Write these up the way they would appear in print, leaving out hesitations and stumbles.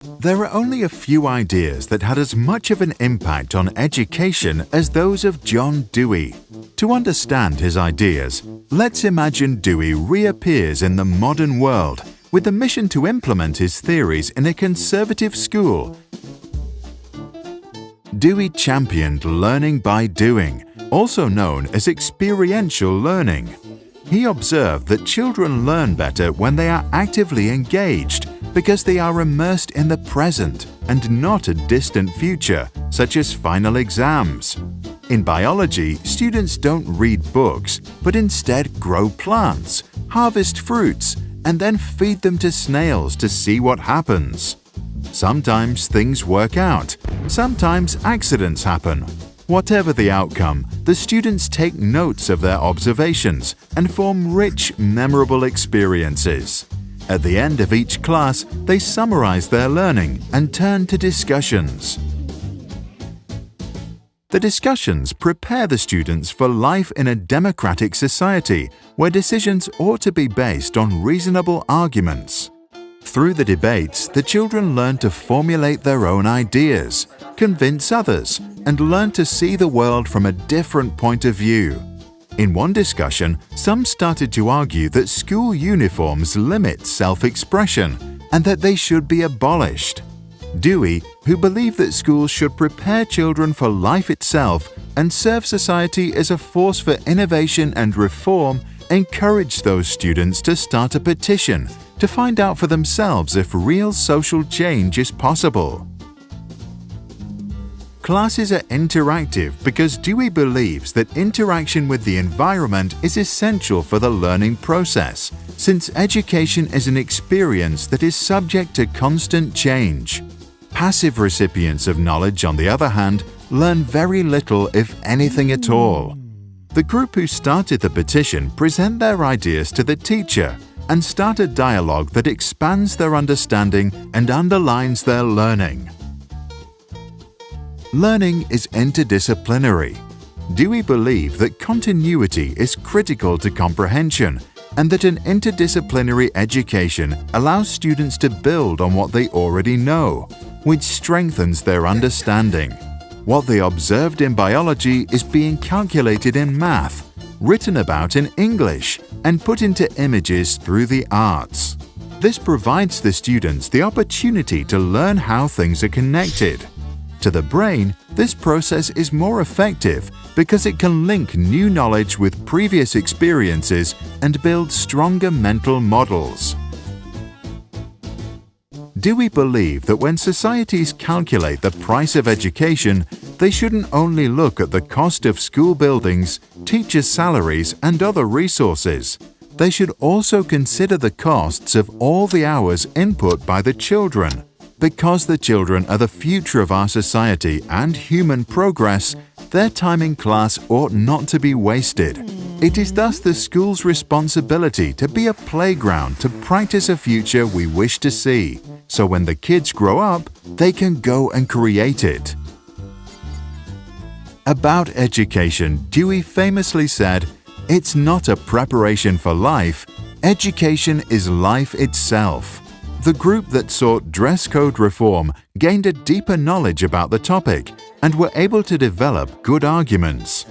There are only a few ideas that had as much of an impact on education as those of John Dewey. To understand his ideas, let's imagine Dewey reappears in the modern world with the mission to implement his theories in a conservative school. Dewey championed learning by doing, also known as experiential learning. He observed that children learn better when they are actively engaged because they are immersed in the present and not a distant future, such as final exams. In biology, students don't read books, but instead grow plants, harvest fruits, and then feed them to snails to see what happens. Sometimes things work out, sometimes accidents happen. Whatever the outcome, the students take notes of their observations and form rich, memorable experiences. At the end of each class, they summarize their learning and turn to discussions. The discussions prepare the students for life in a democratic society where decisions ought to be based on reasonable arguments. Through the debates, the children learn to formulate their own ideas, convince others, and learn to see the world from a different point of view. In one discussion, some started to argue that school uniforms limit self-expression and that they should be abolished. Dewey, who believed that schools should prepare children for life itself and serve society as a force for innovation and reform, encouraged those students to start a petition to find out for themselves if real social change is possible. Classes are interactive because Dewey believes that interaction with the environment is essential for the learning process, since education is an experience that is subject to constant change. Passive recipients of knowledge, on the other hand, learn very little, if anything at all. The group who started the petition present their ideas to the teacher and start a dialogue that expands their understanding and underlines their learning. Learning is interdisciplinary. Dewey believed that continuity is critical to comprehension and that an interdisciplinary education allows students to build on what they already know, which strengthens their understanding. What they observed in biology is being calculated in math, written about in English, and put into images through the arts. This provides the students the opportunity to learn how things are connected. To the brain, this process is more effective because it can link new knowledge with previous experiences and build stronger mental models. Dewey believed that when societies calculate the price of education, they shouldn't only look at the cost of school buildings, teachers' salaries, and other resources. They should also consider the costs of all the hours input by the children. Because the children are the future of our society and human progress, their time in class ought not to be wasted. It is thus the school's responsibility to be a playground to practice a future we wish to see, so when the kids grow up, they can go and create it. About education, Dewey famously said, "It's not a preparation for life, education is life itself." The group that sought dress code reform gained a deeper knowledge about the topic and were able to develop good arguments.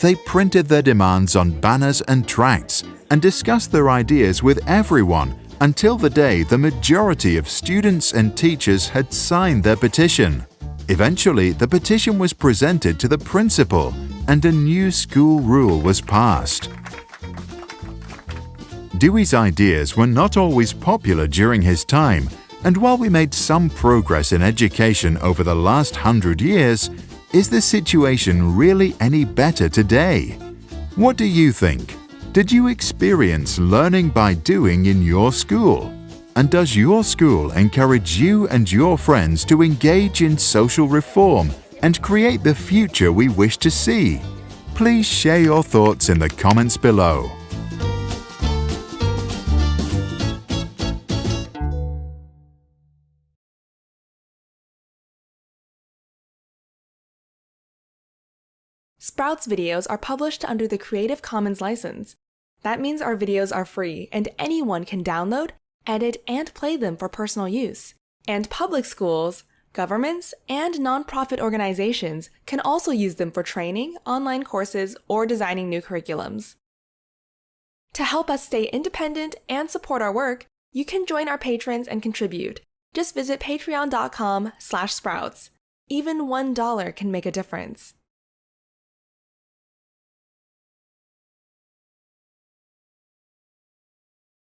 They printed their demands on banners and tracts and discussed their ideas with everyone until the day the majority of students and teachers had signed their petition. Eventually, the petition was presented to the principal and a new school rule was passed. Dewey's ideas were not always popular during his time, and while we made some progress in education over the last 100 years, is the situation really any better today? What do you think? Did you experience learning by doing in your school? And does your school encourage you and your friends to engage in social reform and create the future we wish to see? Please share your thoughts in the comments below. Sprout's videos are published under the Creative Commons license. That means our videos are free and anyone can download, edit, and play them for personal use. And public schools, governments, and nonprofit organizations can also use them for training, online courses, or designing new curriculums. To help us stay independent and support our work, you can join our patrons and contribute. Just visit patreon.com/sprouts. Even $1 can make a difference.